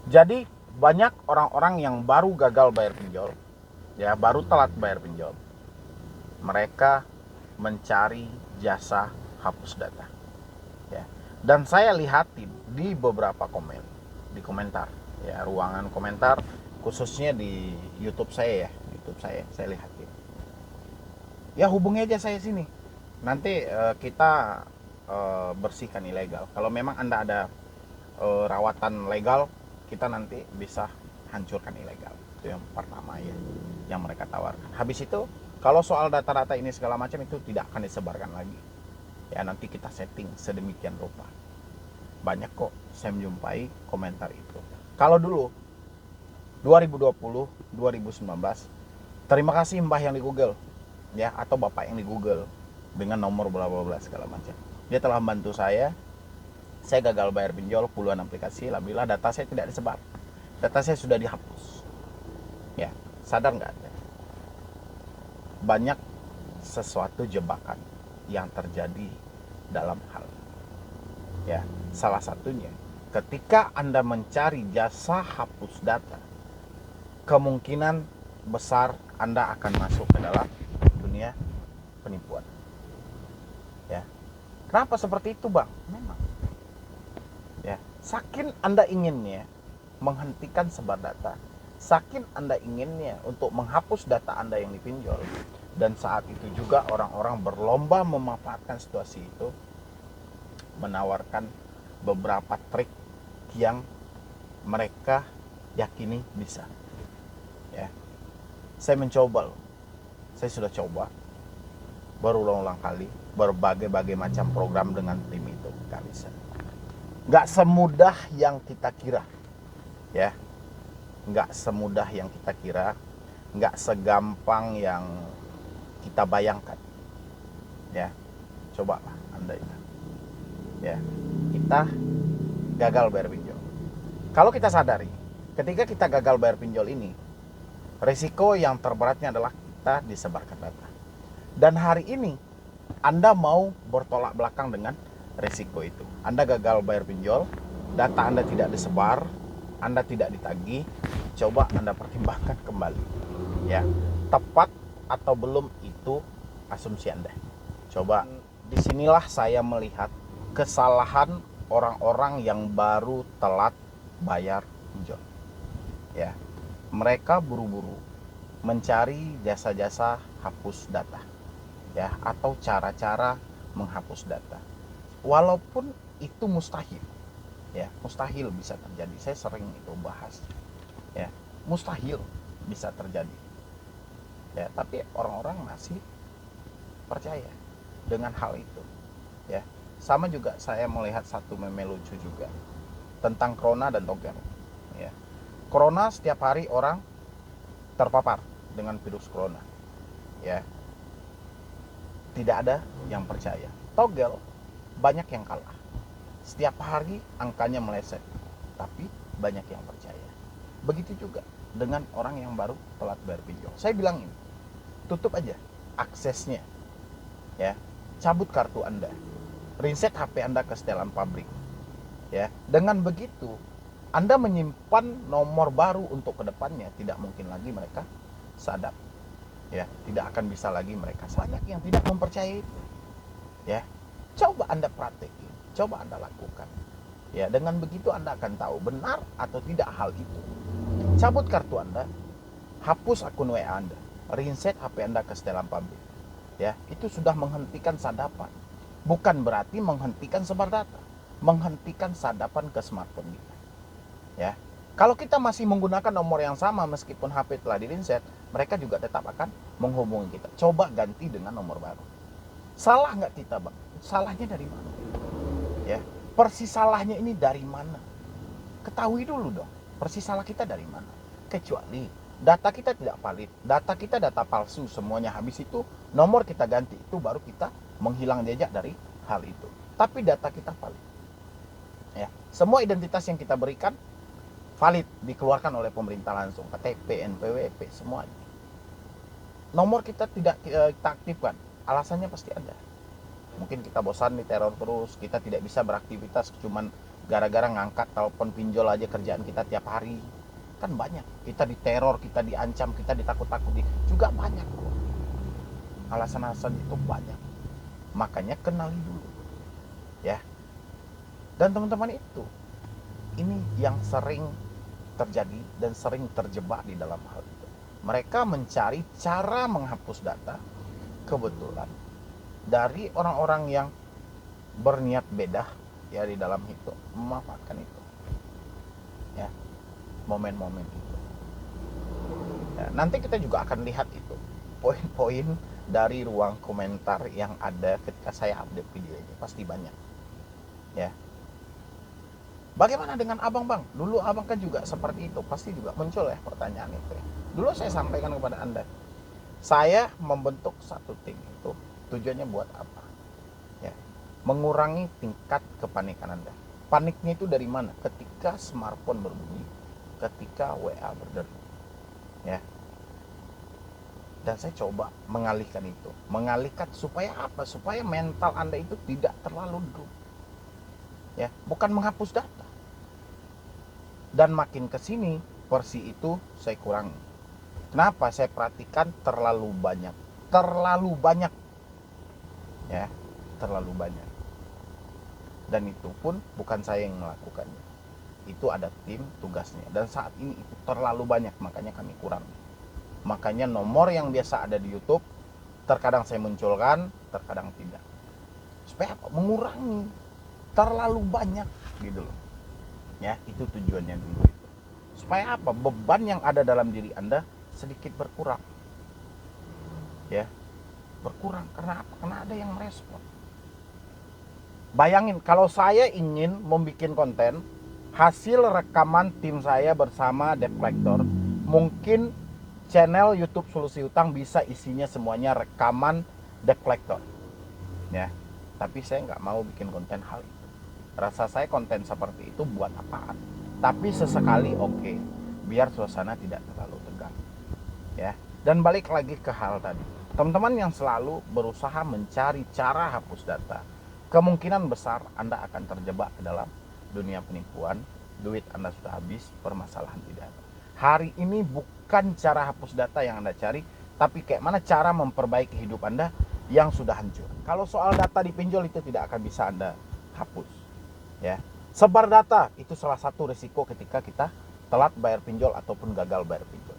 Jadi banyak orang-orang yang baru gagal bayar pinjol, ya baru telat bayar pinjol, mereka mencari jasa hapus data, ya. Dan saya lihatin di beberapa di komentar, ya ruangan komentar, khususnya di YouTube saya, ya YouTube saya lihatin. Ya hubungi aja saya sini, nanti kita bersihkan ilegal. Kalau memang anda ada rawatan legal, kita nanti bisa hancurkan ilegal. Itu yang pertama, ya yang mereka tawarkan. Habis itu kalau soal data-data ini segala macam itu tidak akan disebarkan lagi, ya nanti kita setting sedemikian rupa. Banyak kok saya menjumpai komentar itu. Kalau dulu 2020 2019, terima kasih mbah yang di Google, ya atau bapak yang di Google dengan nomor bla bla bla segala macam, dia telah membantu saya gagal bayar pinjol puluhan aplikasi. Alhamdulillah data saya tidak disebar, data saya sudah dihapus. Ya, sadar nggak? Banyak sesuatu jebakan yang terjadi dalam hal, ya salah satunya ketika anda mencari jasa hapus data, kemungkinan besar anda akan masuk ke dalam dunia penipuan, ya. Kenapa seperti itu, bang? Memang, ya saking anda inginnya menghentikan sebar data, saking anda inginnya untuk menghapus data anda yang dipinjol, dan saat itu juga orang-orang berlomba memanfaatkan situasi itu, menawarkan beberapa trik yang mereka yakini bisa, ya. Saya mencoba loh, saya sudah coba berulang-ulang kali berbagai macam program dengan tim itu, nggak bisa, nggak semudah yang kita kira, ya nggak semudah yang kita kira, nggak segampang yang kita bayangkan, ya. Coba lah anda ingat, ya kita gagal bayar pinjol. Kalau kita sadari ketika kita gagal bayar pinjol ini, risiko yang terberatnya adalah kita disebarkan data. Dan hari ini anda mau bertolak belakang dengan risiko itu. Anda gagal bayar pinjol, data anda tidak disebar, anda tidak ditagih. Coba anda pertimbangkan kembali, ya tepat atau belum itu asumsi anda. Coba, disinilah saya melihat kesalahan orang-orang yang baru telat bayar pinjol, ya. Mereka buru-buru mencari jasa-jasa hapus data, ya atau cara-cara menghapus data, walaupun itu mustahil, ya mustahil bisa terjadi. Saya sering itu bahas, ya mustahil bisa terjadi, ya tapi orang-orang masih percaya dengan hal itu, ya. Sama juga saya melihat satu meme lucu juga tentang corona dan togel, ya. Corona setiap hari orang terpapar dengan virus corona, ya tidak ada yang percaya. Togel banyak yang kalah, setiap hari angkanya meleset, tapi banyak yang percaya. Begitu juga dengan orang yang baru telat bayar pinjol. Saya bilang ini, tutup aja aksesnya, ya cabut kartu anda, reset HP anda ke setelan pabrik, ya. Dengan begitu anda menyimpan nomor baru untuk kedepannya, tidak mungkin lagi mereka sadap, ya tidak akan bisa lagi mereka sadap. Banyak yang tidak mempercayai itu, ya coba anda praktekin, coba anda lakukan, ya dengan begitu anda akan tahu benar atau tidak hal itu. Cabut kartu anda, hapus akun WA anda, reset HP anda ke setelan pabrik, ya itu sudah menghentikan sadapan. Bukan berarti menghentikan sebar data, menghentikan sadapan ke smartphone kita, ya. Kalau kita masih menggunakan nomor yang sama meskipun HP telah di reset, mereka juga tetap akan menghubungi kita. Coba ganti dengan nomor baru. Salah nggak kita, bang? Salahnya dari mana, ya persis salahnya ini dari mana? Ketahui dulu dong, persis salah kita dari mana. Kecuali data kita tidak valid, data kita data palsu semuanya, habis itu nomor kita ganti, itu baru kita menghilang jejak dari hal itu. Tapi data kita valid, ya semua identitas yang kita berikan valid, dikeluarkan oleh pemerintah langsung, KTP, NPWP, semuanya. Nomor kita tidak kita aktifkan, alasannya pasti ada. Mungkin kita bosan diteror terus, kita tidak bisa beraktivitas, cuman gara-gara ngangkat telepon pinjol aja kerjaan kita tiap hari. Kan banyak, kita diteror, kita diancam, kita ditakut-takuti, juga banyak kok. Alasan-alasan itu banyak. Makanya kenali dulu, ya. Dan teman-teman itu, ini yang sering terjadi dan sering terjebak di dalam hal itu. Mereka mencari cara menghapus data, kebetulan dari orang-orang yang berniat beda ya di dalam itu, memanfaatkan itu, ya, momen-momen itu. Ya, nanti kita juga akan lihat itu poin-poin dari ruang komentar yang ada ketika saya update video ini, pasti banyak, ya. Bagaimana dengan abang, bang? Dulu abang kan juga seperti itu, pasti juga muncul ya pertanyaan itu ya. Dulu saya sampaikan kepada anda, saya membentuk satu tim itu tujuannya buat apa? Ya, mengurangi tingkat kepanikan anda. Paniknya itu dari mana? Ketika smartphone berbunyi, ketika WA berderu, ya. Dan saya coba mengalihkan itu, mengalihkan supaya apa? Supaya mental anda itu tidak terlalu drop, ya, bukan menghapus data. Dan makin kesini versi itu saya kurangi. Kenapa? Saya perhatikan terlalu banyak, ya, terlalu banyak. Dan itu pun bukan saya yang melakukannya, itu ada tim tugasnya. Dan saat ini itu terlalu banyak, makanya kami kurangi. Makanya nomor yang biasa ada di YouTube terkadang saya munculkan, terkadang tidak. Supaya apa? Mengurangi terlalu banyak gitu loh. Ya, itu tujuannya dulu itu. Supaya apa? Beban yang ada dalam diri Anda sedikit berkurang. Ya, berkurang karena apa? Karena ada yang merespon. Bayangin kalau saya ingin membuat konten hasil rekaman tim saya bersama Debt Collector, mungkin channel YouTube Solusi Utang bisa isinya semuanya rekaman Debt Collector, ya. Tapi saya nggak mau bikin konten hal itu. Rasa saya konten seperti itu buat apaan? Tapi sesekali oke, biar suasana tidak terlalu tegang, ya. Dan balik lagi ke hal tadi, teman-teman yang selalu berusaha mencari cara hapus data, kemungkinan besar Anda akan terjebak ke dalam dunia penipuan. Duit Anda sudah habis, permasalahan tidak ada. Hari ini bukan cara hapus data yang Anda cari, tapi kayak mana cara memperbaiki hidup Anda yang sudah hancur. Kalau soal data dipinjol itu tidak akan bisa Anda hapus, ya. Sebar data itu salah satu risiko ketika kita telat bayar pinjol ataupun gagal bayar pinjol.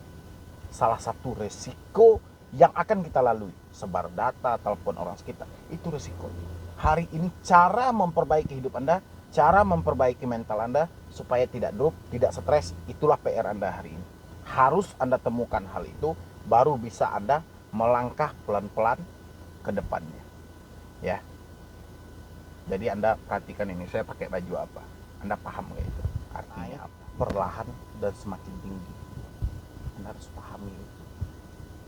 Salah satu risiko yang akan kita lalui, sebar data, telepon orang sekitar, itu risiko. Hari ini cara memperbaiki hidup Anda, cara memperbaiki mental Anda supaya tidak drop, tidak stres, itulah PR Anda hari ini. Harus Anda temukan hal itu, baru bisa Anda melangkah pelan-pelan ke depannya, ya. Jadi Anda perhatikan ini, saya pakai baju apa, Anda paham nggak itu? Artinya apa? Perlahan dan semakin tinggi. Anda harus pahami itu,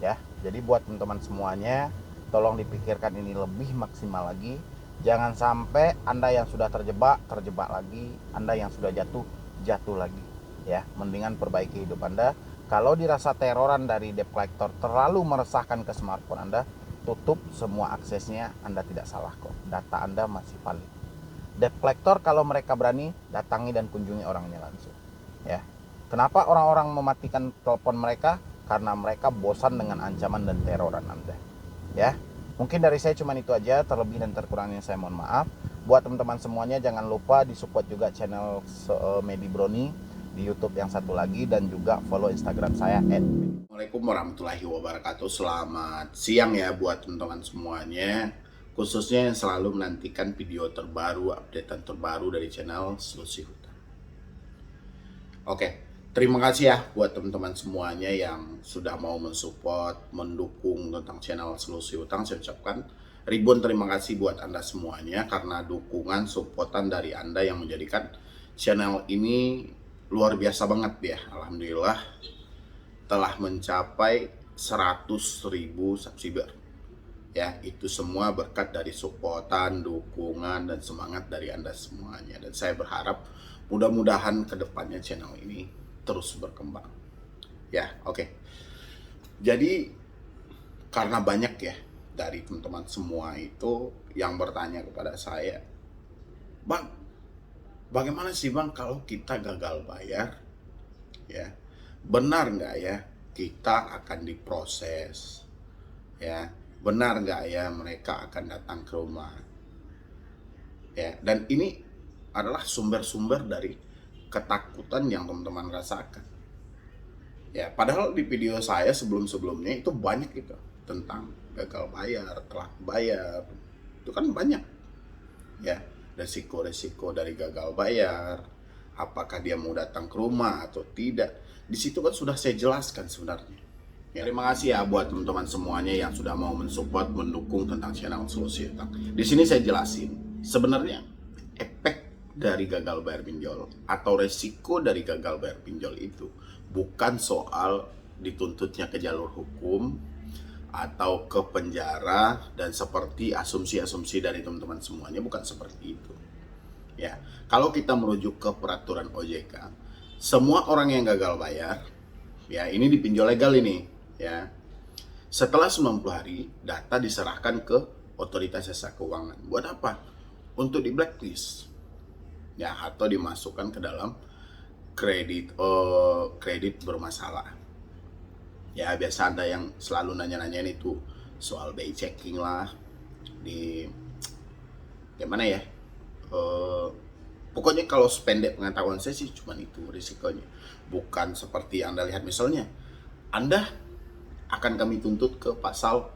ya. Jadi buat teman-teman semuanya, tolong dipikirkan ini lebih maksimal lagi. Jangan sampai Anda yang sudah terjebak lagi, Anda yang sudah jatuh lagi, ya. Mendingan perbaiki hidup Anda. Kalau dirasa teroran dari debt collector terlalu meresahkan ke smartphone Anda, tutup semua aksesnya. Anda tidak salah kok, data Anda masih valid. Debt collector kalau mereka berani, datangi dan kunjungi orangnya langsung, ya. Kenapa orang-orang mematikan telepon mereka? Karena mereka bosan dengan ancaman dan teroran Anda, ya. Mungkin dari saya cuma itu aja, terlebih dan terkurangnya saya mohon maaf. Buat teman-teman semuanya, jangan lupa disupport juga channel Medi Broni di YouTube yang satu lagi, dan juga follow Instagram saya @. Assalamualaikum warahmatullahi wabarakatuh. Selamat siang ya buat teman-teman semuanya, khususnya yang selalu menantikan video terbaru, updatean terbaru dari channel Solusi Utang. Oke, terima kasih ya buat teman-teman semuanya yang sudah mau mensupport, mendukung tentang channel Solusi Utang. Saya ucapkan ribuan terima kasih buat Anda semuanya, karena dukungan, supportan dari Anda yang menjadikan channel ini luar biasa banget ya. Alhamdulillah telah mencapai 100.000 subscriber, ya. Itu semua berkat dari supportan, dukungan, dan semangat dari Anda semuanya. Dan saya berharap mudah-mudahan kedepannya channel ini terus berkembang, ya. Oke. Jadi karena banyak ya dari teman-teman semua itu yang bertanya kepada saya, bang, Bagaimana sih Bang kalau kita gagal bayar? Ya, benar nggak ya kita akan diproses? Ya, benar nggak ya mereka akan datang ke rumah? Ya, dan ini adalah sumber-sumber dari ketakutan yang teman-teman rasakan. Ya, padahal di video saya sebelum-sebelumnya itu banyak gitu tentang gagal bayar, telat bayar. Itu kan banyak ya, resiko-resiko dari gagal bayar, apakah dia mau datang ke rumah atau tidak. Di situ kan sudah saya jelaskan sebenarnya. Ya, terima kasih ya buat teman-teman semuanya yang sudah mau mensupport, mendukung tentang channel Solusi Utang. Di sini saya jelasin sebenarnya efek dari gagal bayar pinjol atau resiko dari gagal bayar pinjol itu bukan soal dituntutnya ke jalur hukum atau ke penjara dan seperti asumsi-asumsi dari teman-teman semuanya, bukan seperti itu. Ya, kalau kita merujuk ke peraturan OJK, semua orang yang gagal bayar, ya ini dipinjol legal ini, ya. Setelah 90 hari, data diserahkan ke Otoritas Jasa Keuangan. Buat apa? Untuk di blacklist. Ya, atau dimasukkan ke dalam kredit bermasalah. Ya, biasa ada yang selalu nanya-nanyain itu soal BI checking lah, di gimana ya, pokoknya kalau sependek pengetahuan saya sih cuma itu risikonya. Bukan seperti yang Anda lihat, misalnya Anda akan kami tuntut ke pasal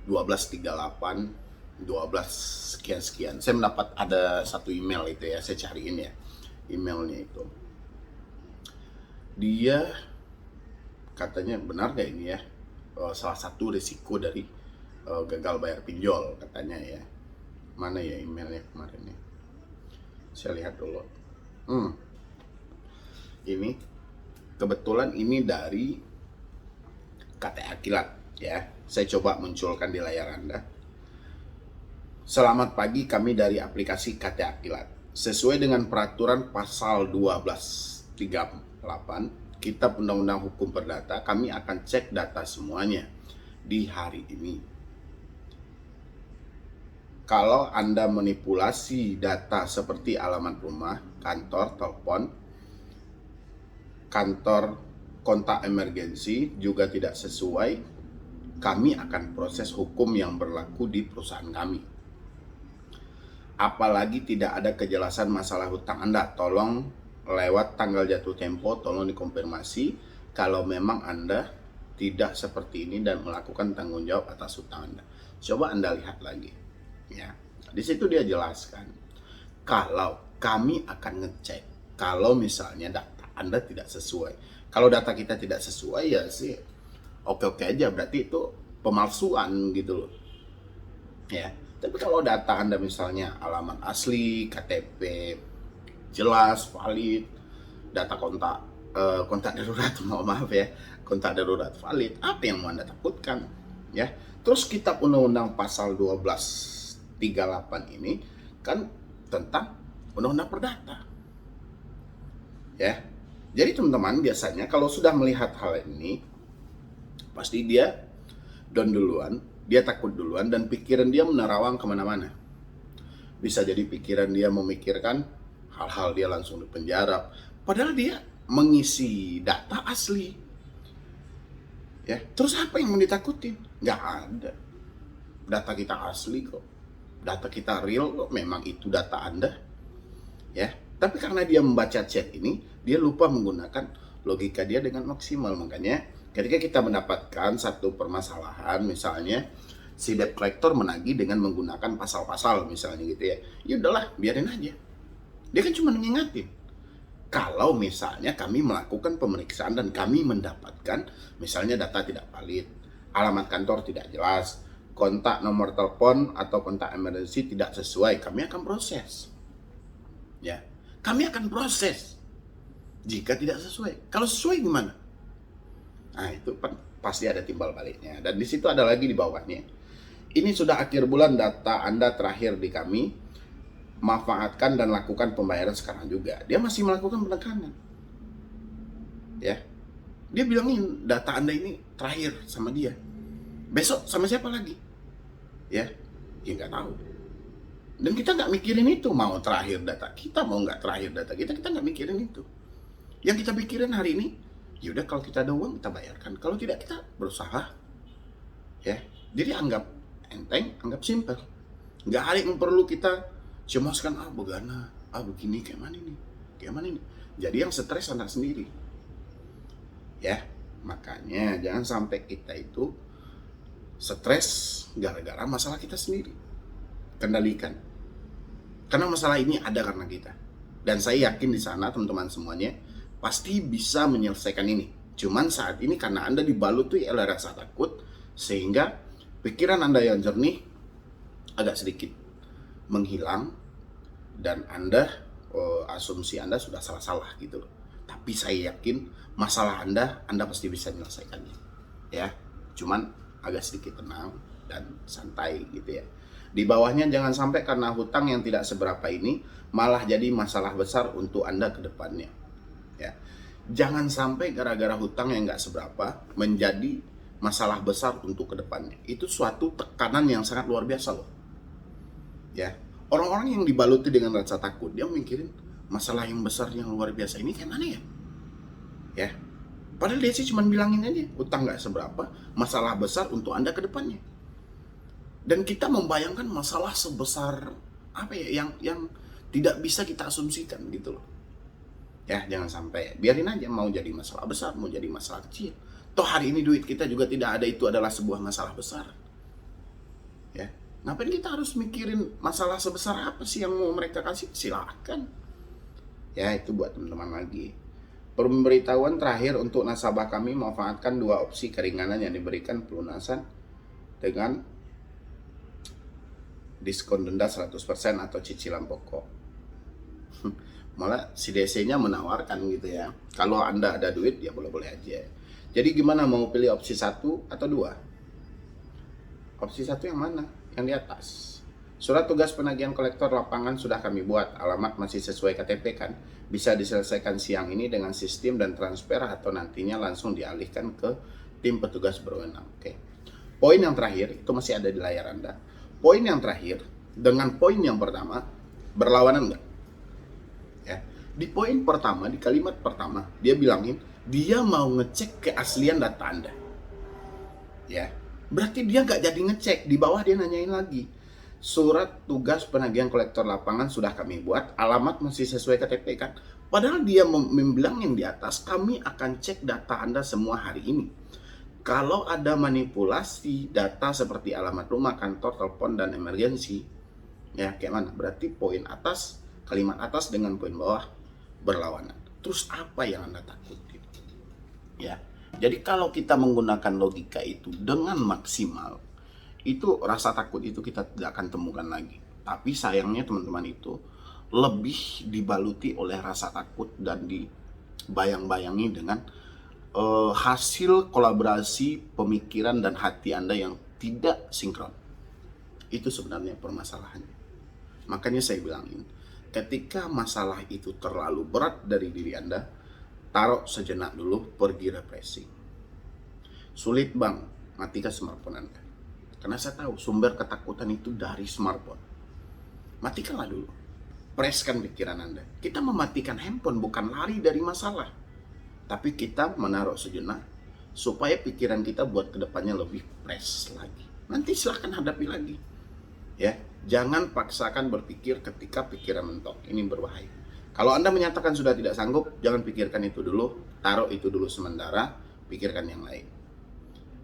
1238, 12 sekian-sekian. Saya mendapat ada satu email itu ya, saya cariin ya emailnya itu. Dia katanya, benar gak ini ya, salah satu risiko dari gagal bayar pinjol katanya ya. Mana ya emailnya kemarin ya, saya lihat dulu. Ini kebetulan ini dari KTA Kilat ya. Saya coba munculkan di layar Anda. Selamat pagi, kami dari aplikasi KTA Kilat. Sesuai dengan peraturan pasal 1238 Kitab Undang-Undang Hukum Perdata, kami akan cek data semuanya di hari ini. Kalau Anda manipulasi data seperti alamat rumah, kantor, telepon, kantor, kontak emergensi juga tidak sesuai, kami akan proses hukum yang berlaku di perusahaan kami. Apalagi tidak ada kejelasan masalah hutang Anda, tolong lewat tanggal jatuh tempo, tolong dikonfirmasi kalau memang Anda tidak seperti ini dan melakukan tanggung jawab atas hutang Anda. Coba Anda lihat lagi ya. Di situ dia jelaskan kalau kami akan ngecek kalau misalnya data Anda tidak sesuai. Kalau data kita tidak sesuai ya sih oke-oke aja, berarti itu pemalsuan gitu loh. Ya. Tapi kalau data Anda misalnya alamat asli, KTP jelas, valid, data kontak darurat, maaf ya, kontak darurat valid, apa yang mau Anda takutkan? Ya. Terus Kitab Undang-Undang pasal 1238 ini kan tentang Undang-Undang Perdata. Ya. Jadi teman-teman biasanya kalau sudah melihat hal ini, pasti dia down duluan, dia takut duluan, dan pikiran dia menerawang kemana-mana. Bisa jadi pikiran dia memikirkan hal-hal dia langsung dipenjara, padahal dia mengisi data asli. Ya, terus apa yang mau ditakutin? Nggak ada. Data kita asli kok, data kita real kok, memang itu data Anda. Ya, tapi karena dia membaca chat ini, dia lupa menggunakan logika dia dengan maksimal. Makanya ketika kita mendapatkan satu permasalahan, misalnya si debt collector menagih dengan menggunakan pasal-pasal misalnya gitu ya, ya udahlah biarin aja. Dia kan cuma ngingetin. Kalau misalnya kami melakukan pemeriksaan dan kami mendapatkan misalnya data tidak valid, alamat kantor tidak jelas, kontak nomor telepon atau kontak emergency tidak sesuai, kami akan proses. Ya, kami akan proses. Jika tidak sesuai, kalau sesuai gimana? Nah, itu pasti ada timbal baliknya. Dan di situ ada lagi di bawahnya. Ini sudah akhir bulan, data Anda terakhir di kami. Manfaatkan dan lakukan pembayaran sekarang juga. Dia masih melakukan penekanan. Ya. Dia bilangin data Anda ini terakhir sama dia. Besok sama siapa lagi? Ya, ya nggak tahu. Dan kita nggak mikirin itu, mau terakhir data kita, mau nggak terakhir data kita, kita nggak mikirin itu. Yang kita pikirin hari ini, yaudah kalau kita ada uang kita bayarkan, kalau tidak kita berusaha. Ya, jadi anggap enteng, anggap simpel. Nggak ada yang perlu kita cemaskan, begana, begini, kayak mana ini. Jadi yang stres Anda sendiri. Ya, makanya jangan sampai kita itu stres gara-gara masalah kita sendiri. Kendalikan. Karena masalah ini ada karena kita. Dan saya yakin di sana teman-teman semuanya pasti bisa menyelesaikan ini. Cuman saat ini karena Anda dibalut tuh oleh rasa takut, sehingga pikiran Anda yang jernih agak sedikit menghilang, dan asumsi Anda sudah salah-salah gitu loh. Tapi saya yakin masalah Anda pasti bisa menyelesaikannya. Ya, cuman agak sedikit tenang dan santai gitu ya. Di bawahnya jangan sampai karena hutang yang tidak seberapa ini malah jadi masalah besar untuk Anda ke depannya. Ya. Jangan sampai gara-gara hutang yang nggak seberapa menjadi masalah besar untuk ke depannya. Itu suatu tekanan yang sangat luar biasa loh. Ya. Orang-orang yang dibaluti dengan rasa takut, dia mikirin masalah yang besar yang luar biasa ini kayak mana ya? Ya. Padahal dia sih cuma bilangin aja, hutang nggak seberapa, masalah besar untuk Anda ke depannya. Dan kita membayangkan masalah sebesar apa ya yang tidak bisa kita asumsikan gitu loh. Ya, jangan sampai, biarin aja, mau jadi masalah besar, mau jadi masalah kecil. Toh hari ini duit kita juga tidak ada, itu adalah sebuah masalah besar. Ya, ngapain kita harus mikirin masalah sebesar apa sih yang mau mereka kasih? Silakan. Ya, itu buat teman-teman lagi. Pemberitahuan terakhir untuk nasabah kami, manfaatkan 2 opsi keringanan yang diberikan pelunasan dengan diskon denda 100% atau cicilan pokok. Malah si DC-nya menawarkan gitu ya. Kalau Anda ada duit ya boleh-boleh aja. Jadi gimana, mau pilih opsi 1 atau 2? Opsi 1 yang mana? Yang di atas. Surat tugas penagihan kolektor lapangan sudah kami buat. Alamat masih sesuai KTP kan? Bisa diselesaikan siang ini dengan sistem dan transfer, atau nantinya langsung dialihkan ke tim petugas berwenang. Oke. Poin yang terakhir itu masih ada di layar Anda. Poin yang terakhir dengan poin yang pertama berlawanan enggak? Ya. Di poin pertama, di kalimat pertama, dia bilangin dia mau ngecek keaslian data Anda. Ya. Berarti dia nggak jadi ngecek. Di bawah dia nanyain lagi. Surat tugas penagihan kolektor lapangan sudah kami buat, alamat masih sesuai KTP kan? Padahal dia membilang yang di atas, kami akan cek data Anda semua hari ini. Kalau ada manipulasi data seperti alamat rumah, kantor, telepon, dan emergensi, ya kayak mana? Berarti poin atas, kalimat atas dengan poin bawah berlawanan. Terus apa yang Anda takutin? Ya, jadi kalau kita menggunakan logika itu dengan maksimal, itu rasa takut itu kita tidak akan temukan lagi. Tapi sayangnya teman-teman itu lebih dibaluti oleh rasa takut dan dibayang-bayangi dengan hasil kolaborasi pemikiran dan hati Anda yang tidak sinkron. Itu sebenarnya permasalahannya. Makanya saya bilangin, ketika masalah itu terlalu berat dari diri Anda, taruh sejenak dulu, pergi refreshing. Sulit bang, matikan smartphone Anda. Karena saya tahu sumber ketakutan itu dari smartphone. Matikanlah dulu. Preskan pikiran Anda. Kita mematikan handphone bukan lari dari masalah. Tapi kita menaruh sejenak supaya pikiran kita buat kedepannya lebih fresh lagi. Nanti silahkan hadapi lagi. Ya, jangan paksakan berpikir ketika pikiran mentok. Ini berbahaya. Kalau Anda menyatakan sudah tidak sanggup, jangan pikirkan itu dulu. Taruh itu dulu sementara, pikirkan yang lain.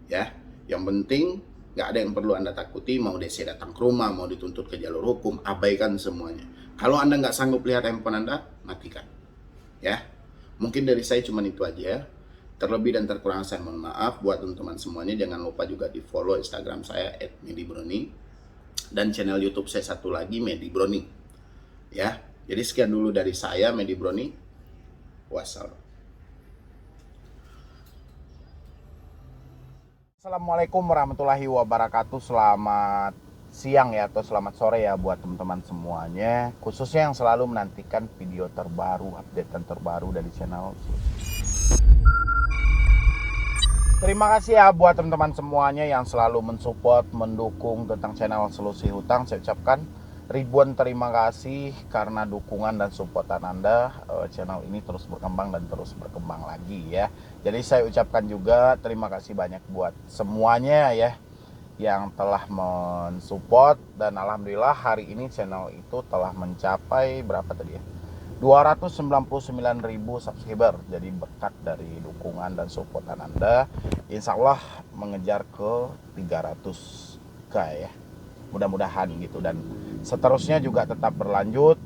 Ya, yang penting nggak ada yang perlu Anda takuti. Mau DC datang ke rumah, mau dituntut ke jalur hukum, abaikan semuanya. Kalau Anda nggak sanggup lihat handphone Anda, matikan. Ya. Mungkin dari saya cuma itu aja. Terlebih dan terkurang saya mohon maaf. Buat teman-teman semuanya, jangan lupa juga di follow Instagram saya @medibroni, dan channel YouTube saya satu lagi, Medibroni. Ya, jadi sekian dulu dari saya, Medibroni. Wassalam. Assalamualaikum warahmatullahi wabarakatuh. Selamat siang ya, atau selamat sore ya buat teman-teman semuanya, khususnya yang selalu menantikan video terbaru, updatean terbaru dari channel. Terima kasih ya buat teman-teman semuanya yang selalu mensupport, mendukung tentang channel Solusi Hutang. Saya ucapkan Ribuan terima kasih karena dukungan dan supportan Anda. Channel ini terus berkembang dan terus berkembang lagi ya. Jadi saya ucapkan juga terima kasih banyak buat semuanya ya yang telah mensupport, dan alhamdulillah hari ini channel itu telah mencapai berapa tadi ya? 299.000 subscriber. Jadi berkat dari dukungan dan supportan Anda, insya Allah mengejar ke 300k ya. Mudah-mudahan gitu, dan seterusnya juga tetap berlanjut,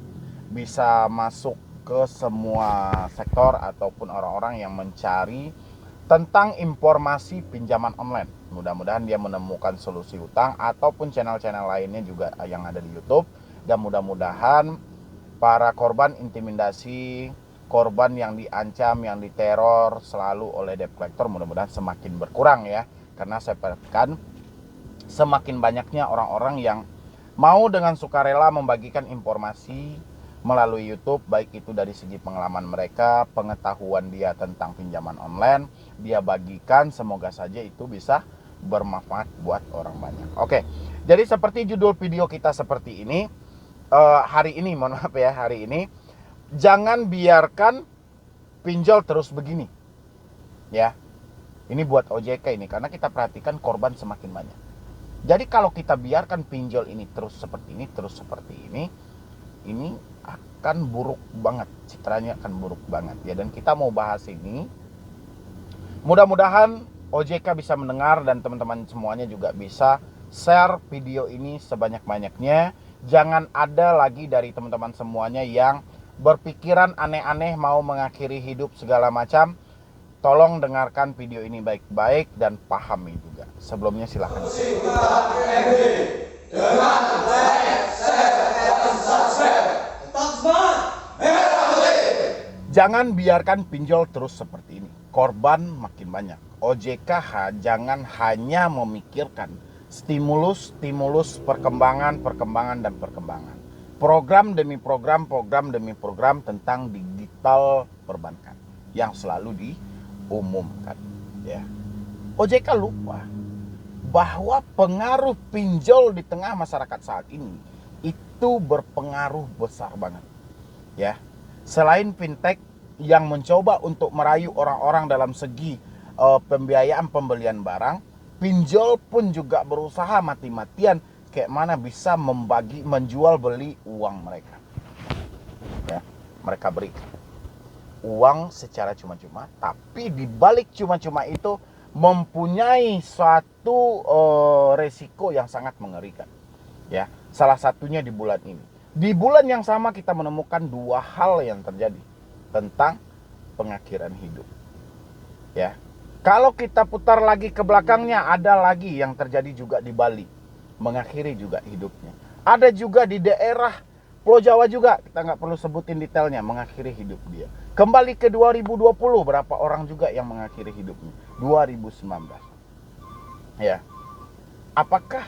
bisa masuk ke semua sektor ataupun orang-orang yang mencari tentang informasi pinjaman online. Mudah-mudahan dia menemukan solusi utang ataupun channel-channel lainnya juga yang ada di YouTube, dan mudah-mudahan para korban intimidasi, korban yang diancam, yang diteror selalu oleh debt collector mudah-mudahan semakin berkurang ya. Karena saya perhatikan semakin banyaknya orang-orang yang mau dengan sukarela membagikan informasi melalui YouTube, baik itu dari segi pengalaman mereka, pengetahuan dia tentang pinjaman online, dia bagikan, semoga saja itu bisa bermanfaat buat orang banyak. Oke, jadi seperti judul video kita seperti ini, hari ini, mohon maaf ya, hari ini, jangan biarkan pinjol terus begini, ya. Ini buat OJK ini, karena kita perhatikan korban semakin banyak. Jadi kalau kita biarkan pinjol ini terus seperti ini akan buruk banget, citranya akan buruk banget ya. Dan kita mau bahas ini, mudah-mudahan OJK bisa mendengar dan teman-teman semuanya juga bisa share video ini sebanyak-banyaknya. Jangan ada lagi dari teman-teman semuanya yang berpikiran aneh-aneh mau mengakhiri hidup segala macam. Tolong dengarkan video ini baik-baik dan pahami juga. Sebelumnya silahkan. Jangan biarkan pinjol terus seperti ini. Korban makin banyak. OJK jangan hanya memikirkan stimulus perkembangan dan perkembangan. Program demi program tentang digital perbankan yang selalu diumumkan ya. OJK lupa bahwa pengaruh pinjol di tengah masyarakat saat ini itu berpengaruh besar banget ya. Selain fintech yang mencoba untuk merayu orang-orang dalam segi pembiayaan pembelian barang, pinjol pun juga berusaha mati-matian kayak mana bisa menjual beli uang mereka ya. Mereka beri uang secara cuma-cuma, tapi di balik cuma-cuma itu mempunyai suatu resiko yang sangat mengerikan ya. Salah satunya di bulan ini. Di bulan yang sama kita menemukan dua hal yang terjadi tentang pengakhiran hidup ya. Kalau kita putar lagi ke belakangnya, ada lagi yang terjadi juga di Bali, mengakhiri juga hidupnya. Ada juga di daerah Pulau Jawa juga, kita nggak perlu sebutin detailnya, mengakhiri hidup dia. Kembali ke 2020, berapa orang juga yang mengakhiri hidupnya? 2019 ya. Apakah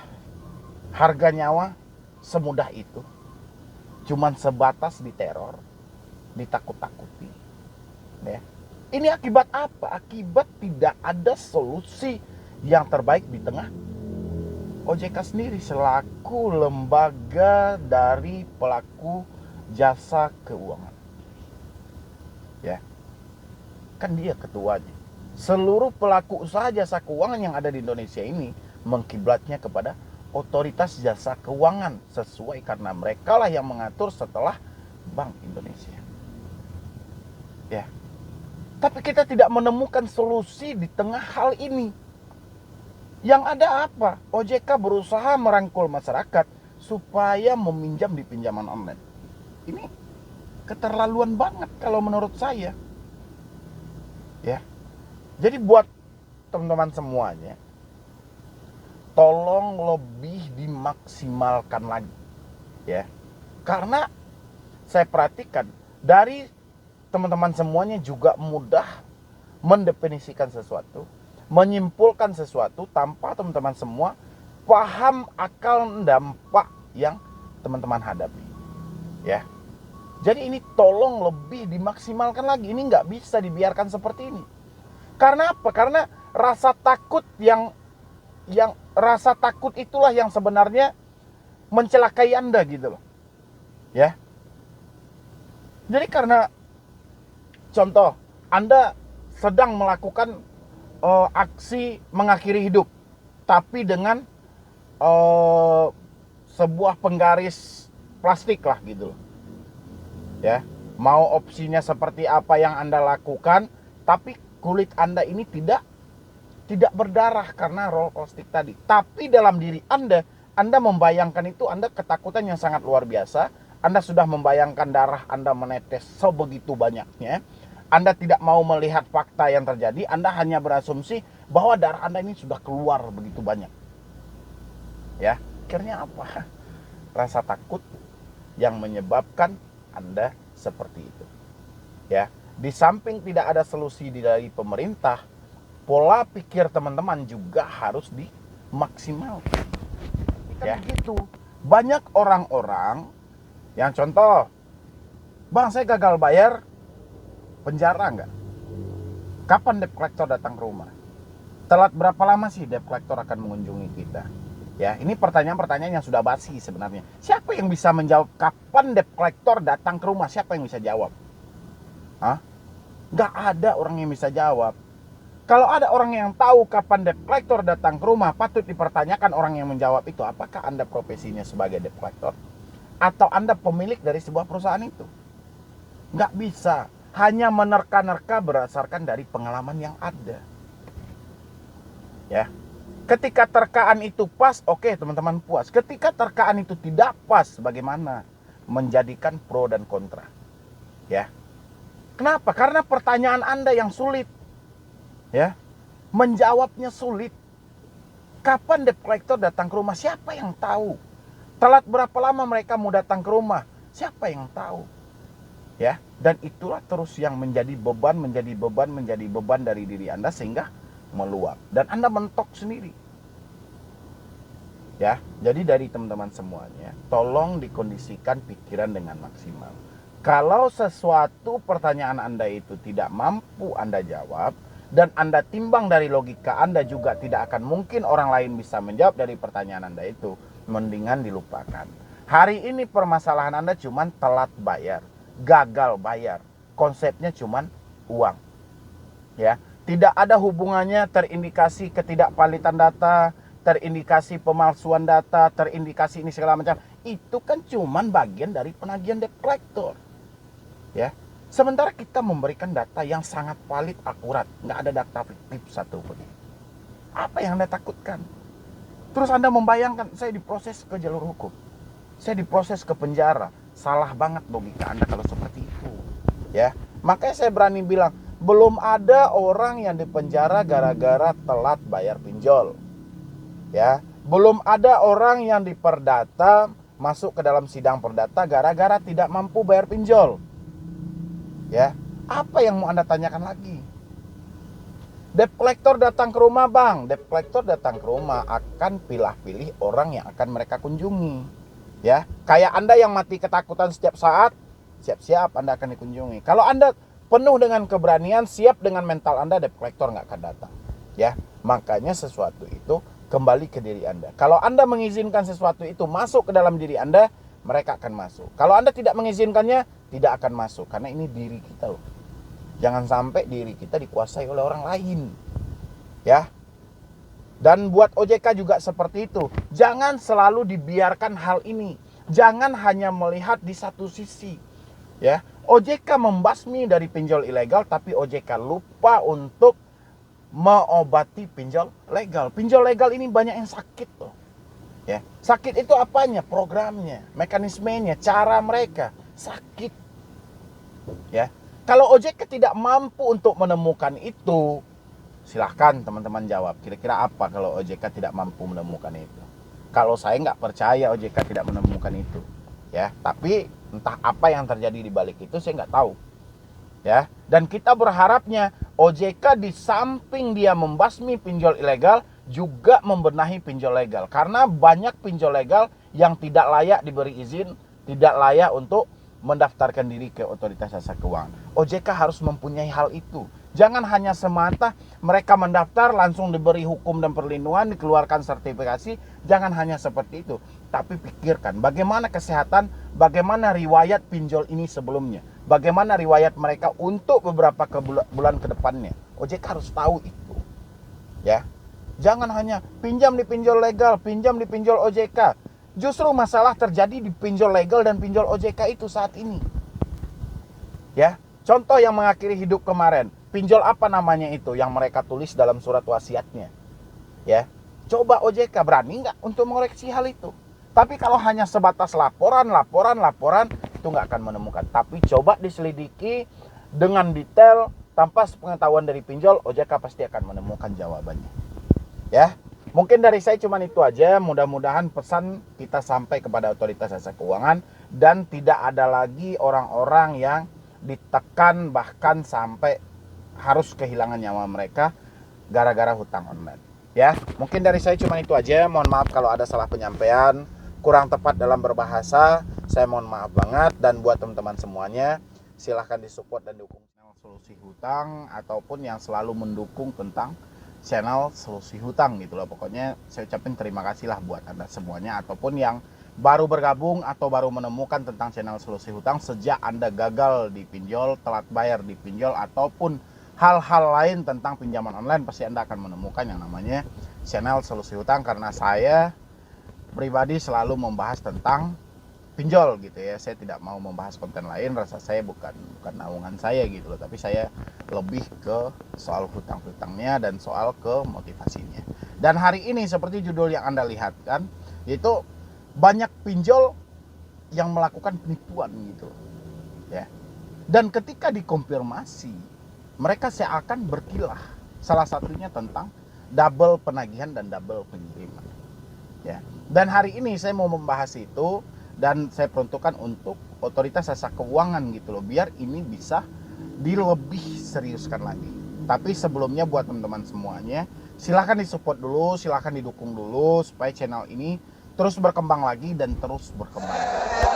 harga nyawa semudah itu? Cuman sebatas diteror, ditakut-takuti ya. Ini akibat apa? Akibat tidak ada solusi yang terbaik di tengah OJK sendiri selaku lembaga dari pelaku jasa keuangan ya. Kan dia ketuanya. Seluruh pelaku usaha jasa keuangan yang ada di Indonesia ini mengkiblatnya kepada otoritas jasa keuangan, sesuai karena mereka lah yang mengatur setelah Bank Indonesia ya. Tapi kita tidak menemukan solusi di tengah hal ini. Yang ada apa? OJK berusaha merangkul masyarakat supaya meminjam di pinjaman online. Ini keterlaluan banget kalau menurut saya ya. Jadi buat teman-teman semuanya, tolong lebih dimaksimalkan lagi ya. Karena saya perhatikan dari teman-teman semuanya juga mudah mendefinisikan sesuatu, menyimpulkan sesuatu tanpa teman-teman semua paham akal dampak yang teman-teman hadapi ya. Jadi ini tolong lebih dimaksimalkan lagi. Ini nggak bisa dibiarkan seperti ini. Karena apa? Karena rasa takut rasa takut itulah yang sebenarnya mencelakai Anda gitu loh. Ya. Jadi karena contoh, Anda sedang melakukan aksi mengakhiri hidup, tapi dengan sebuah penggaris plastik lah gitu loh. Ya, mau opsinya seperti apa yang Anda lakukan, tapi kulit Anda ini tidak berdarah karena roll plastik tadi. Tapi dalam diri Anda membayangkan itu, Anda ketakutan yang sangat luar biasa. Anda sudah membayangkan darah Anda menetes sebegitu banyaknya. Anda tidak mau melihat fakta yang terjadi. Anda hanya berasumsi bahwa darah Anda ini sudah keluar begitu banyak. Ya, akhirnya apa? Rasa takut yang menyebabkan Anda seperti itu. Ya, di samping tidak ada solusi dari pemerintah, pola pikir teman-teman juga harus dimaksimalkan. Ya, gitu. Banyak orang-orang yang contoh, bang saya gagal bayar, penjara nggak? Kapan debt collector datang ke rumah? Telat berapa lama sih debt collector akan mengunjungi kita? Ya, ini pertanyaan-pertanyaan yang sudah basi sebenarnya. Siapa yang bisa menjawab kapan debt collector datang ke rumah? Siapa yang bisa jawab? Hah? Nggak ada orang yang bisa jawab. Kalau ada orang yang tahu kapan debt collector datang ke rumah, patut dipertanyakan orang yang menjawab itu. Apakah Anda profesinya sebagai debt collector? Atau Anda pemilik dari sebuah perusahaan itu? Nggak bisa. Hanya menerka-nerka berdasarkan dari pengalaman yang ada. Ya. Ketika terkaan itu pas, oke, teman-teman puas. Ketika terkaan itu tidak pas, bagaimana? Menjadikan pro dan kontra. Ya. Kenapa? Karena pertanyaan Anda yang sulit. Ya. Menjawabnya sulit. Kapan debt collector datang ke rumah? Siapa yang tahu? Telat berapa lama mereka mau datang ke rumah? Siapa yang tahu? Ya, dan itulah terus yang menjadi beban dari diri Anda sehingga meluap dan Anda mentok sendiri. Ya, jadi dari teman-teman semuanya, tolong dikondisikan pikiran dengan maksimal. Kalau sesuatu pertanyaan Anda itu tidak mampu Anda jawab dan Anda timbang dari logika Anda juga tidak akan mungkin orang lain bisa menjawab dari pertanyaan Anda itu, mendingan dilupakan. Hari ini permasalahan Anda cuma telat bayar, gagal bayar. Konsepnya cuma uang. Ya, tidak ada hubungannya terindikasi ketidakvalidan data, terindikasi pemalsuan data, terindikasi ini segala macam. Itu kan cuma bagian dari penagihan debt collector. Ya. Sementara kita memberikan data yang sangat valid, akurat, nggak ada data fiktif satupun. Apa yang Anda takutkan? Terus Anda membayangkan, saya diproses ke jalur hukum, saya diproses ke penjara. Salah banget logika Anda kalau seperti itu. Ya, makanya saya berani bilang, belum ada orang yang dipenjara gara-gara telat bayar pinjol. Ya, belum ada orang yang diperdata masuk ke dalam sidang perdata gara-gara tidak mampu bayar pinjol. Ya, apa yang mau Anda tanyakan lagi? Debt collector datang ke rumah, bang. Debt collector datang ke rumah akan pilih-pilih orang yang akan mereka kunjungi. Ya, kayak Anda yang mati ketakutan setiap saat, siap-siap Anda akan dikunjungi. Kalau Anda penuh dengan keberanian, siap dengan mental Anda, debt collector nggak akan datang. Ya, makanya sesuatu itu kembali ke diri Anda. Kalau Anda mengizinkan sesuatu itu masuk ke dalam diri Anda, mereka akan masuk. Kalau Anda tidak mengizinkannya, tidak akan masuk. Karena ini diri kita loh. Jangan sampai diri kita dikuasai oleh orang lain. Ya. Dan buat OJK juga seperti itu. Jangan selalu dibiarkan hal ini. Jangan hanya melihat di satu sisi. Ya. OJK membasmi dari pinjol ilegal, tapi OJK lupa untuk mengobati pinjol legal. Pinjol legal ini banyak yang sakit loh. Ya. Sakit itu apanya? Programnya, mekanismenya, cara mereka. Sakit. Ya. Kalau OJK tidak mampu untuk menemukan itu, silahkan teman-teman jawab. Kira-kira apa kalau OJK tidak mampu menemukan itu? Kalau saya nggak percaya OJK tidak menemukan itu. Ya, tapi entah apa yang terjadi di balik itu saya nggak tahu. Ya, dan kita berharapnya OJK di samping dia membasmi pinjol ilegal, juga membenahi pinjol legal. Karena banyak pinjol legal yang tidak layak diberi izin, tidak layak untuk mendaftarkan diri ke otoritas jasa keuangan. OJK harus mempunyai hal itu. Jangan hanya semata mereka mendaftar langsung diberi hukum dan perlindungan, dikeluarkan sertifikasi. Jangan hanya seperti itu. Tapi pikirkan bagaimana kesehatan, bagaimana riwayat pinjol ini sebelumnya. Bagaimana riwayat mereka untuk beberapa bulan ke depannya. OJK harus tahu itu. Ya. Jangan hanya pinjam di pinjol legal, pinjam di pinjol OJK. Justru masalah terjadi di pinjol legal dan pinjol OJK itu saat ini. Ya. Contoh yang mengakhiri hidup kemarin, pinjol apa namanya itu yang mereka tulis dalam surat wasiatnya? Ya, coba OJK berani nggak untuk mengoreksi hal itu? Tapi kalau hanya sebatas laporan, itu nggak akan menemukan. Tapi coba diselidiki dengan detail, tanpa pengetahuan dari pinjol, OJK pasti akan menemukan jawabannya. Ya, mungkin dari saya cuma itu aja. Mudah-mudahan pesan kita sampai kepada otoritas jasa keuangan dan tidak ada lagi orang-orang yang ditekan bahkan sampai harus kehilangan nyawa mereka gara-gara hutang online. Ya, mungkin dari saya cuma itu aja. Mohon maaf kalau ada salah penyampaian, kurang tepat dalam berbahasa. Saya mohon maaf banget. Dan buat teman-teman semuanya, silahkan disupport dan dukung channel Solusi Hutang ataupun yang selalu mendukung tentang channel Solusi Hutang gitu loh. Pokoknya saya ucapin terima kasih lah buat Anda semuanya, ataupun yang baru bergabung atau baru menemukan tentang channel Solusi Hutang sejak Anda gagal di pinjol, telat bayar di pinjol, ataupun hal-hal lain tentang pinjaman online, pasti Anda akan menemukan yang namanya channel Solusi Hutang. Karena saya pribadi selalu membahas tentang pinjol gitu ya. Saya tidak mau membahas konten lain, rasa saya bukan naungan saya gitu loh, tapi saya lebih ke soal hutang-hutangnya dan soal ke motivasinya. Dan hari ini seperti judul yang Anda lihat kan, itu banyak pinjol yang melakukan penipuan gitu ya. Dan ketika dikonfirmasi, mereka seakan berkilah. Salah satunya tentang double penagihan dan double pengiriman ya. Dan hari ini saya mau membahas itu, dan saya peruntukkan untuk otoritas jasa keuangan gitu loh, biar ini bisa dilebih seriuskan lagi. Tapi sebelumnya buat teman-teman semuanya, silahkan disupport dulu, silahkan didukung dulu supaya channel ini terus berkembang lagi dan terus berkembang. Terima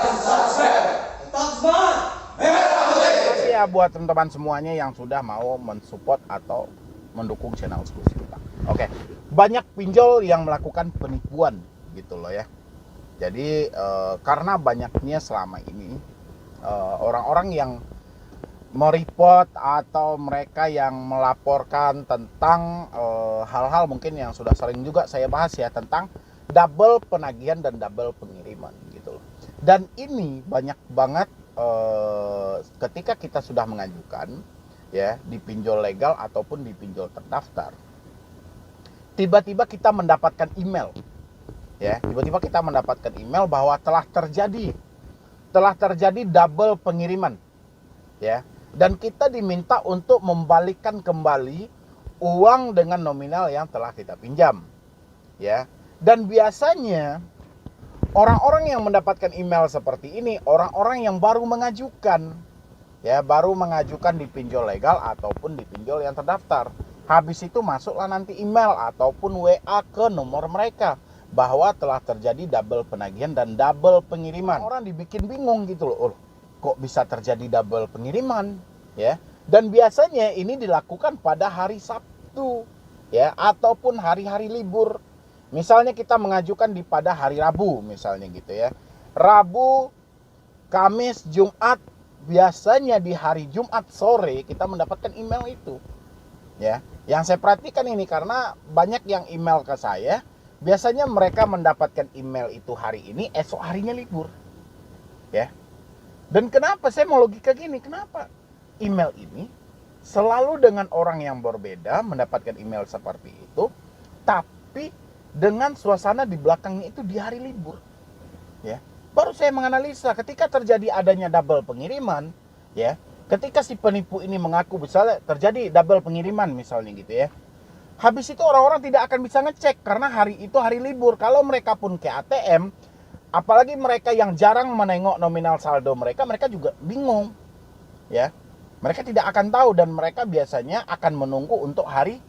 kasih ya buat teman-teman semuanya yang sudah mau mensupport atau mendukung channel Solusi Hutang. Oke, banyak pinjol yang melakukan penipuan gitu loh ya. Jadi karena banyaknya selama ini orang-orang yang mereport atau mereka yang melaporkan tentang hal-hal mungkin yang sudah sering juga saya bahas ya, tentang double penagihan dan double pengiriman gitu loh. Dan ini banyak banget ketika kita sudah mengajukan ya di pinjol legal ataupun di pinjol terdaftar, tiba-tiba kita mendapatkan email ya, tiba-tiba kita mendapatkan email bahwa telah terjadi double pengiriman ya, dan kita diminta untuk membalikkan kembali uang dengan nominal yang telah kita pinjam ya. Dan biasanya orang-orang yang mendapatkan email seperti ini orang-orang yang baru mengajukan ya, baru mengajukan di pinjol legal ataupun di pinjol yang terdaftar. Habis itu masuklah nanti email ataupun WA ke nomor mereka bahwa telah terjadi double penagihan dan double pengiriman. Orang dibikin bingung gitu loh, kok bisa terjadi double pengiriman ya. Dan biasanya ini dilakukan pada hari Sabtu ya, ataupun hari-hari libur. Misalnya kita mengajukan pada hari Rabu misalnya gitu ya. Rabu, Kamis, Jumat, biasanya di hari Jumat sore kita mendapatkan email itu. Ya, yang saya perhatikan ini karena banyak yang email ke saya, biasanya mereka mendapatkan email itu hari ini, esok harinya libur. Ya. Dan kenapa saya mau logika gini? Kenapa email ini selalu dengan orang yang berbeda mendapatkan email seperti itu, tapi dengan suasana di belakangnya itu di hari libur ya. Baru saya menganalisa ketika terjadi adanya double pengiriman ya, ketika si penipu ini mengaku misalnya terjadi double pengiriman misalnya gitu ya, habis itu orang-orang tidak akan bisa ngecek karena hari itu hari libur. Kalau mereka pun ke ATM, apalagi mereka yang jarang menengok nominal saldo mereka juga bingung ya. Mereka tidak akan tahu dan mereka biasanya akan menunggu untuk hari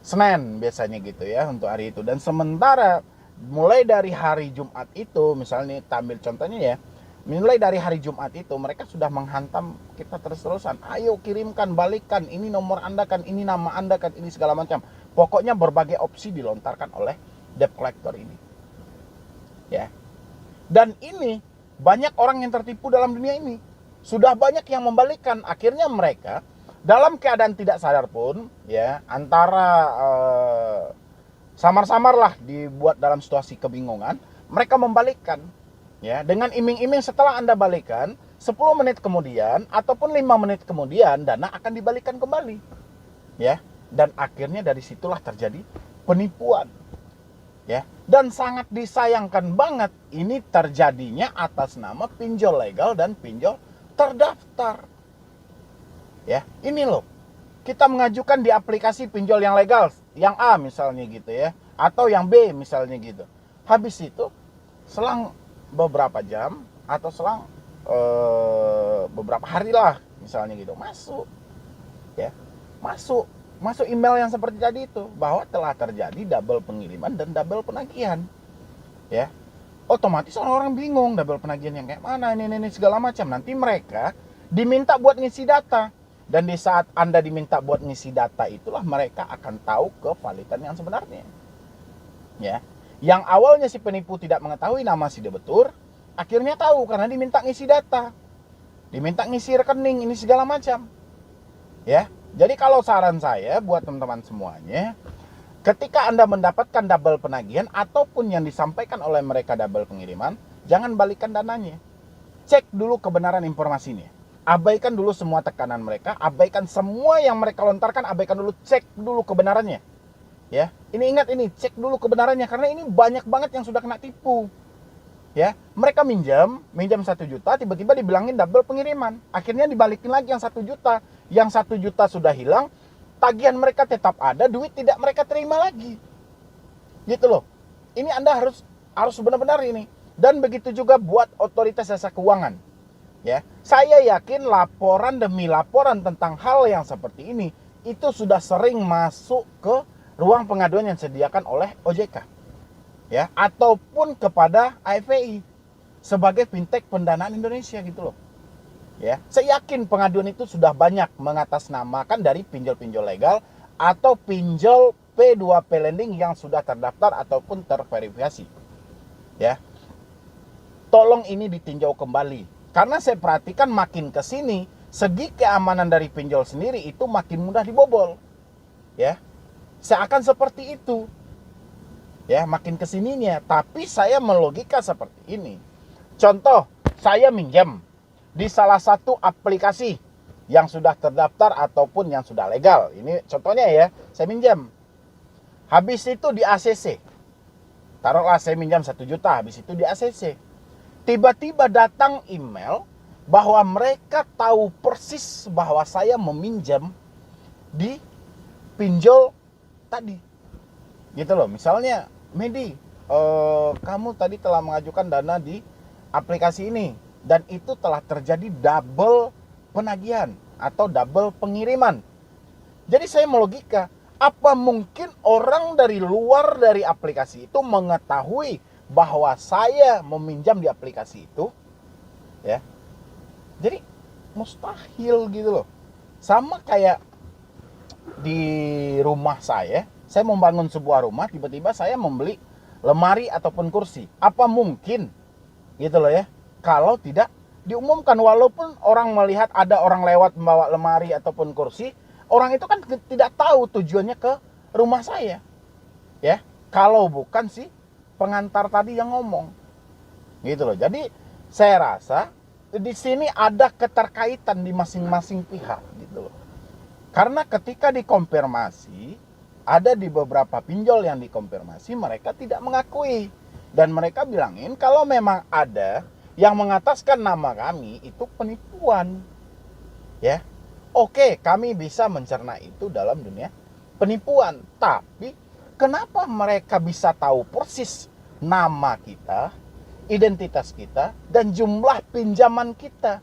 Senin biasanya gitu ya, untuk hari itu. Dan sementara mulai dari hari Jumat itu, misalnya kita ambil contohnya ya, Mulai dari hari Jumat itu mereka sudah menghantam kita terus-terusan. Ayo kirimkan, balikkan, ini nomor Anda kan, ini nama Anda kan, ini segala macam. Pokoknya berbagai opsi dilontarkan oleh debt collector ini. Ya. Dan ini banyak orang yang tertipu dalam dunia ini. Sudah banyak yang membalikkan. Akhirnya mereka dalam keadaan tidak sadar pun, ya, antara samar-samar lah dibuat dalam situasi kebingungan, mereka membalikkan. Ya, dengan iming-iming setelah Anda balikan 10 menit kemudian ataupun 5 menit kemudian dana akan dibalikan kembali. Ya, dan akhirnya dari situlah terjadi penipuan. Ya, dan sangat disayangkan banget ini terjadinya atas nama pinjol legal dan pinjol terdaftar. Ya, ini loh. Kita mengajukan di aplikasi pinjol yang legal, yang A misalnya gitu ya, atau yang B misalnya gitu. Habis itu selang beberapa jam atau selang beberapa hari lah misalnya gitu masuk email yang seperti tadi itu bahwa telah terjadi double pengiriman dan double penagihan. Ya, otomatis orang-orang bingung double penagihan yang kayak mana ini segala macam. Nanti mereka diminta buat ngisi data, dan di saat Anda diminta buat ngisi data itulah mereka akan tahu kevalidan yang sebenarnya. Ya, yang awalnya si penipu tidak mengetahui nama si debitur, akhirnya tahu karena diminta ngisi data, diminta ngisi rekening, ini segala macam. Ya, jadi kalau saran saya buat teman-teman semuanya, ketika Anda mendapatkan double penagihan ataupun yang disampaikan oleh mereka double pengiriman, jangan balikan dananya. Cek dulu kebenaran informasinya. Abaikan dulu semua tekanan mereka, abaikan semua yang mereka lontarkan, abaikan dulu, cek dulu kebenarannya. Ya, ini ingat ini, cek dulu kebenarannya karena ini banyak banget yang sudah kena tipu. Ya, mereka minjam 1 juta, tiba-tiba dibilangin double pengiriman. Akhirnya dibalikin lagi yang 1 juta. Yang 1 juta sudah hilang, tagihan mereka tetap ada, duit tidak mereka terima lagi. Gitu loh. Ini Anda harus benar-benar ini. Dan begitu juga buat otoritas jasa keuangan. Ya, saya yakin laporan demi laporan tentang hal yang seperti ini itu sudah sering masuk ke ruang pengaduan yang disediakan oleh OJK, ya, ataupun kepada AFPI sebagai fintech pendanaan Indonesia gitu loh. Ya, saya yakin pengaduan itu sudah banyak mengatasnamakan dari pinjol-pinjol legal atau pinjol P2P lending yang sudah terdaftar ataupun terverifikasi. Ya, tolong ini ditinjau kembali karena saya perhatikan makin ke sini segi keamanan dari pinjol sendiri itu makin mudah dibobol. Ya, seakan seperti itu. Ya, makin kesininya. Tapi saya melogika seperti ini. Contoh, saya minjam di salah satu aplikasi yang sudah terdaftar ataupun yang sudah legal. Ini contohnya ya, saya minjam. Habis itu di ACC. Taruhlah saya minjam 1 juta, habis itu di ACC. Tiba-tiba datang email bahwa mereka tahu persis bahwa saya meminjam di pinjol tadi. Gitu loh, misalnya Medi, kamu tadi telah mengajukan dana di aplikasi ini dan itu telah terjadi double penagihan atau double pengiriman. Jadi saya melogika, apa mungkin orang dari luar dari aplikasi itu mengetahui bahwa saya meminjam di aplikasi itu? Ya. Jadi mustahil gitu loh. Sama kayak di rumah saya membangun sebuah rumah, tiba-tiba saya membeli lemari ataupun kursi. Apa mungkin gitu loh ya, kalau tidak diumumkan, walaupun orang melihat ada orang lewat membawa lemari ataupun kursi, orang itu kan tidak tahu tujuannya ke rumah saya. Ya, kalau bukan si pengantar tadi yang ngomong. Gitu loh. Jadi saya rasa di sini ada keterkaitan di masing-masing pihak gitu loh. Karena ketika dikonfirmasi, ada di beberapa pinjol yang dikonfirmasi mereka tidak mengakui. Dan mereka bilangin kalau memang ada yang mengataskan nama kami itu penipuan. Ya. Oke, kami bisa mencerna itu dalam dunia penipuan. Tapi kenapa mereka bisa tahu persis nama kita, identitas kita, dan jumlah pinjaman kita?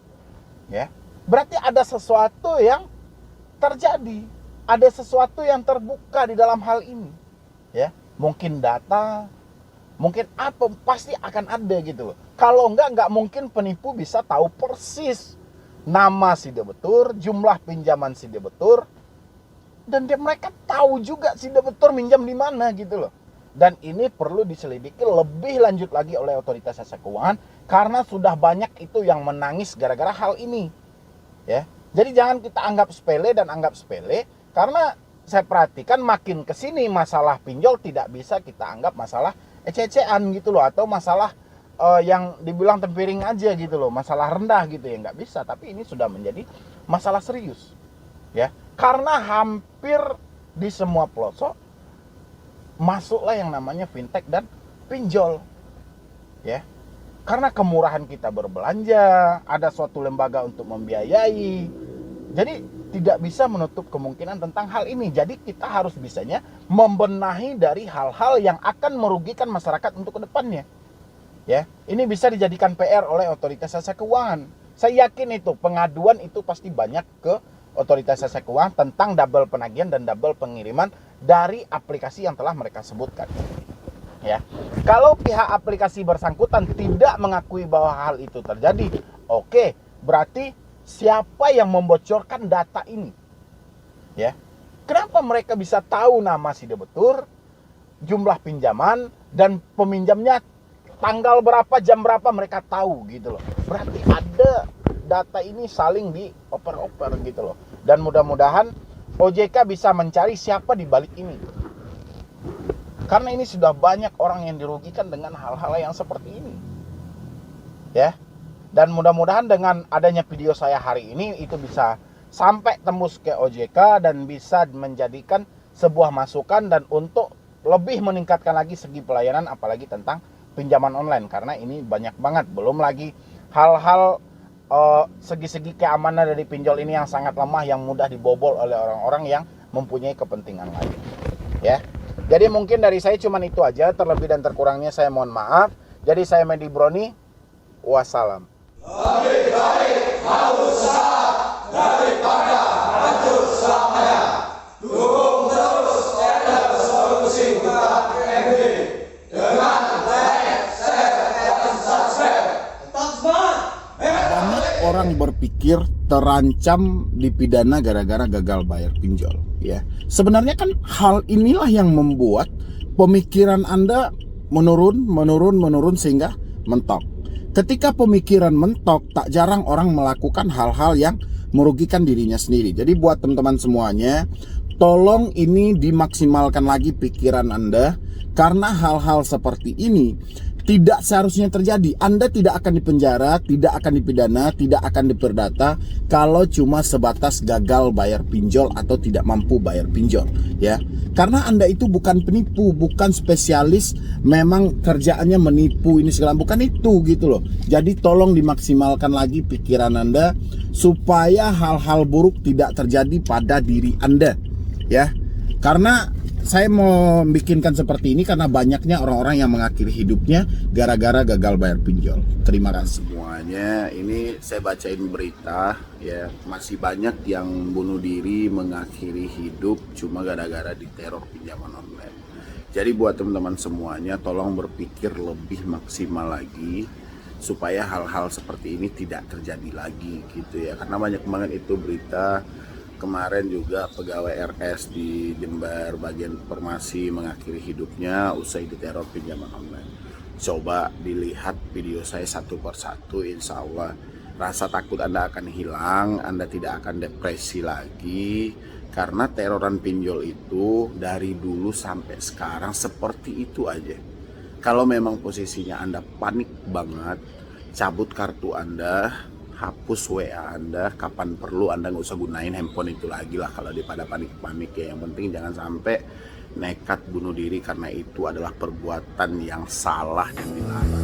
Ya. Berarti ada sesuatu yang terjadi. Ada sesuatu yang terbuka di dalam hal ini. Ya, mungkin data, mungkin apa, pasti akan ada gitu loh. Kalau nggak mungkin penipu bisa tahu persis nama si debetur, jumlah pinjaman si debetur, dan mereka tahu juga si debetur minjam di mana gitu loh. Dan ini perlu diselidiki lebih lanjut lagi oleh otoritas jasa keuangan, karena sudah banyak itu yang menangis gara-gara hal ini. Ya, jadi jangan kita anggap sepele dan anggap sepele, karena saya perhatikan makin kesini masalah pinjol tidak bisa kita anggap masalah ece-ecean gitu loh, atau masalah yang dibilang tempiring aja gitu loh, masalah rendah gitu ya, nggak bisa. Tapi ini sudah menjadi masalah serius, ya, karena hampir di semua pelosok masuklah yang namanya fintech dan pinjol, ya. Karena kemurahan kita berbelanja, ada suatu lembaga untuk membiayai, jadi tidak bisa menutup kemungkinan tentang hal ini. Jadi kita harus bisanya membenahi dari hal-hal yang akan merugikan masyarakat untuk kedepannya. Ya, ini bisa dijadikan PR oleh otoritas jasa keuangan. Saya yakin itu pengaduan itu pasti banyak ke otoritas jasa keuangan tentang double penagihan dan double pengiriman dari aplikasi yang telah mereka sebutkan. Ya, kalau pihak aplikasi bersangkutan tidak mengakui bahwa hal itu terjadi, oke, berarti siapa yang membocorkan data ini? Ya, kenapa mereka bisa tahu nama si debetur, jumlah pinjaman, dan peminjamnya tanggal berapa, jam berapa, mereka tahu gitu loh. Berarti ada data ini saling dioper-oper gitu loh. Dan mudah-mudahan OJK bisa mencari siapa di balik ini. Karena ini sudah banyak orang yang dirugikan dengan hal-hal yang seperti ini. Ya. Dan mudah-mudahan dengan adanya video saya hari ini itu bisa sampai tembus ke OJK dan bisa menjadikan sebuah masukan dan untuk lebih meningkatkan lagi segi pelayanan, apalagi tentang pinjaman online, karena ini banyak banget. Belum lagi hal-hal segi-segi keamanan dari pinjol ini yang sangat lemah, yang mudah dibobol oleh orang-orang yang mempunyai kepentingan lain. Ya. Jadi mungkin dari saya cuman itu aja, terlebih dan terkurangnya saya mohon maaf. Jadi saya Medi Broni, wassalam. Lebih baik hapus saham daripada hancur selamanya. Dukung terus channel Solusi Utang MD dengan like, share, dan subscribe. Tetap semangat. Banyak orang berpikir terancam dipidana gara-gara gagal bayar pinjol, ya. Sebenarnya kan hal inilah yang membuat pemikiran Anda menurun sehingga mentok. Ketika pemikiran mentok, tak jarang orang melakukan hal-hal yang merugikan dirinya sendiri. Jadi buat teman-teman semuanya, tolong ini dimaksimalkan lagi pikiran Anda, karena hal-hal seperti ini tidak seharusnya terjadi. Anda tidak akan dipenjara, tidak akan dipidana, tidak akan diperdata kalau cuma sebatas gagal bayar pinjol atau tidak mampu bayar pinjol, ya. Karena Anda itu bukan penipu, bukan spesialis memang kerjaannya menipu ini segala, bukan itu gitu loh. Jadi tolong dimaksimalkan lagi pikiran Anda supaya hal-hal buruk tidak terjadi pada diri Anda, ya. Karena saya mau bikinkan seperti ini karena banyaknya orang-orang yang mengakhiri hidupnya gara-gara gagal bayar pinjol. Terima kasih semuanya. Ini saya bacain berita, ya, masih banyak yang bunuh diri, mengakhiri hidup cuma gara-gara diteror pinjaman online. Jadi buat teman-teman semuanya, tolong berpikir lebih maksimal lagi supaya hal-hal seperti ini tidak terjadi lagi gitu ya. Karena banyak banget itu berita. Kemarin juga pegawai RS di Jember bagian informasi mengakhiri hidupnya usai diteror pinjaman online. Coba dilihat video saya satu persatu, insya Allah rasa takut Anda akan hilang, Anda tidak akan depresi lagi. Karena teroran pinjol itu dari dulu sampai sekarang seperti itu aja. Kalau memang posisinya Anda panik banget, cabut kartu Anda, hapus WA Anda, kapan perlu Anda nggak usah gunain handphone itu lagi lah kalau daripada panik-panik ya. Yang penting jangan sampai nekat bunuh diri, karena itu adalah perbuatan yang salah dan dilarang.